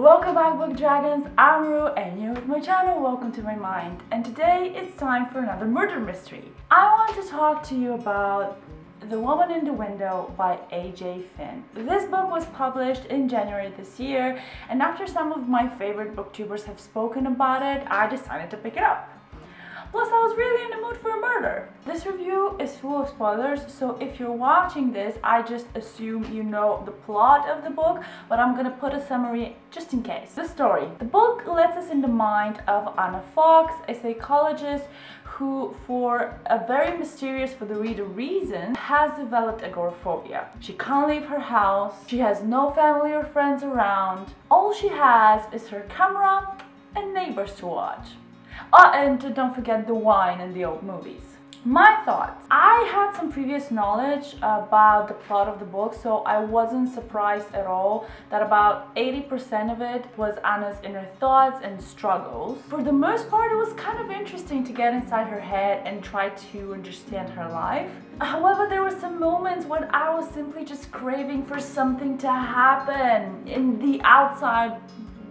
Welcome back, Book Dragons. I'm Ru and you're with my channel. Welcome to my mind. And today it's time for another murder mystery. I want to talk to you about The Woman in the Window by a.j. Finn. This book was published in January this year, and after some of my favorite booktubers have spoken about it, I decided to pick it up. Plus, I was really in the mood for a murder. This review is full of spoilers, so if you're watching this, I just assume you know the plot of the book, but I'm gonna put a summary just in case. The story. The book lets us in the mind of Anna Fox, a psychologist who, for a very mysterious for the reader reason, has developed agoraphobia. She can't leave her house, she has no family or friends around. All she has is her camera and neighbors to watch. And don't forget the wine and the old movies. My thoughts. I had some previous knowledge about the plot of the book, so I wasn't surprised at all that about 80% of it was Anna's inner thoughts and struggles. For the most part, it was kind of interesting to get inside her head and try to understand her life. However, there were some moments when I was simply just craving for something to happen in the outside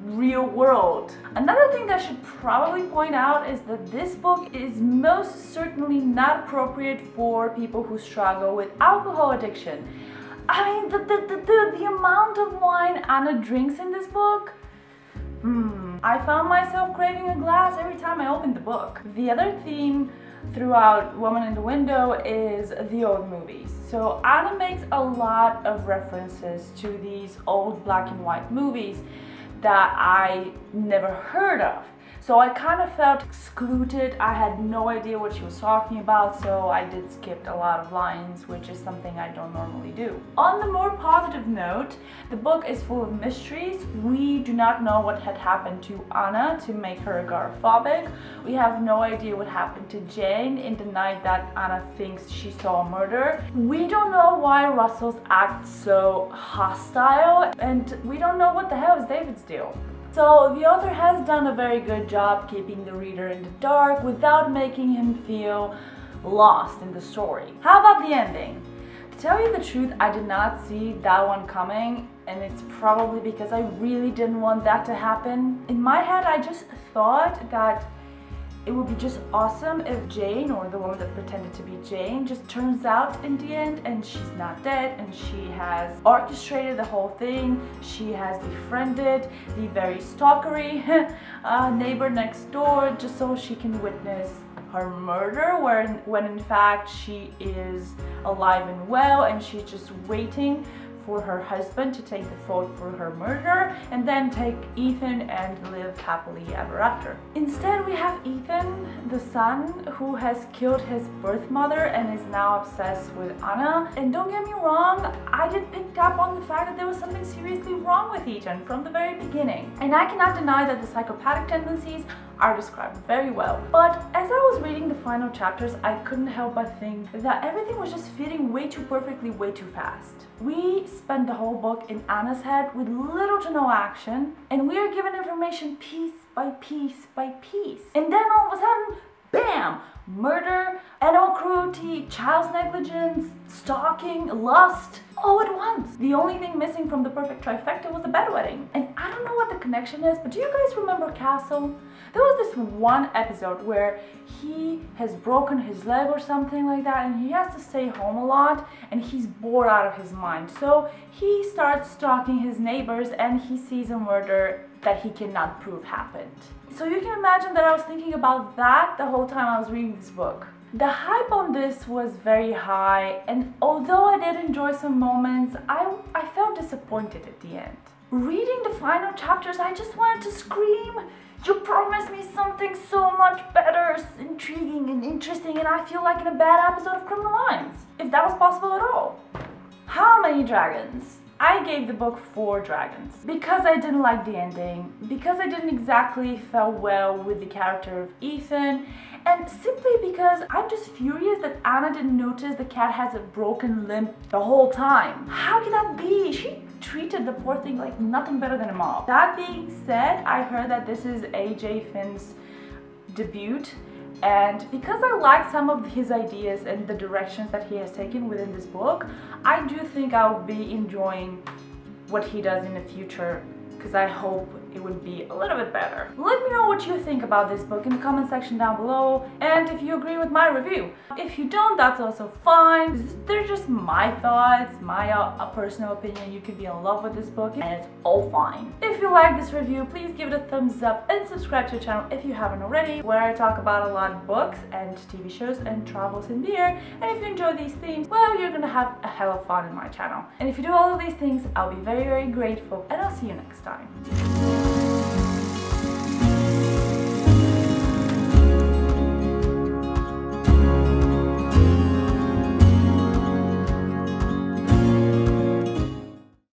real world. Another thing that I should probably point out is that this book is most certainly not appropriate for people who struggle with alcohol addiction. I mean, the amount of wine Anna drinks in this book, I found myself craving a glass every time I opened the book. The other theme throughout Woman in the Window is the old movies. So Anna makes a lot of references to these old black and white movies that I never heard of. So I kind of felt excluded. I had no idea what she was talking about, so I did skip a lot of lines, which is something I don't normally do. On the more positive note, the book is full of mysteries. We do not know what had happened to Anna to make her agoraphobic. We have no idea what happened to Jane in the night that Anna thinks she saw a murder. We don't know why Russell's act so hostile, and we don't know what the hell is David's deal. So the author has done a very good job keeping the reader in the dark without making him feel lost in the story. How about the ending? To tell you the truth, I did not see that one coming, and it's probably because I really didn't want that to happen. In my head, I just thought that it would be just awesome if Jane, or the woman that pretended to be Jane, just turns out in the end and she's not dead and she has orchestrated the whole thing. She has befriended the very stalkery neighbor next door just so she can witness her murder, when in fact she is alive and well and she's just waiting for her husband to take the fault for her murder and then take Ethan and live happily ever after. Instead, we have Ethan, the son, who has killed his birth mother and is now obsessed with Anna. And don't get me wrong, I did pick up on the fact that there was something seriously wrong with Ethan from the very beginning. And I cannot deny that the psychopathic tendencies are described very well. But as I was reading the final chapters, I couldn't help but think that everything was just fitting way too perfectly, way too fast. We spend the whole book in Anna's head with little to no action, and we are given information piece by piece by piece. And then all of a sudden, bam! Murder, animal cruelty, child's negligence, stalking, lust, all at once. The only thing missing from the perfect trifecta was the bedwetting. And I don't know what the connection is, but do you guys remember Castle? There was this one episode where he has broken his leg or something like that, and he has to stay home a lot, and he's bored out of his mind. So he starts stalking his neighbors and he sees a murder that he cannot prove happened. So you can imagine that I was thinking about that the whole time I was reading this book. The hype on this was very high, and although I did enjoy some moments, I felt disappointed at the end. Reading the final chapters, I just wanted to scream, "You promised me something so much better, intriguing and interesting, and I feel like in a bad episode of Criminal Minds," if that was possible at all. How many dragons? I gave the book 4 dragons because I didn't like the ending, because I didn't exactly feel well with the character of Ethan, and simply because I'm just furious that Anna didn't notice the cat has a broken limb the whole time. How can that be? She treated the poor thing like nothing better than a mob. That being said, I heard that this is a.j. Finn's debut, and because I like some of his ideas and the directions that he has taken within this book, I do think I'll be enjoying what he does in the future, because I hope it would be a little bit better. Let me know what you think about this book in the comment section down below, and if you agree with my review. If you don't, that's also fine. They're just my thoughts, my personal opinion. You could be in love with this book and it's all fine. If you like this review, please give it a thumbs up and subscribe to the channel if you haven't already, where I talk about a lot of books and TV shows and travels and beer. And if you enjoy these themes, well, you're gonna have a hell of fun in my channel. And if you do all of these things, I'll be very, very grateful, and I'll see you next time.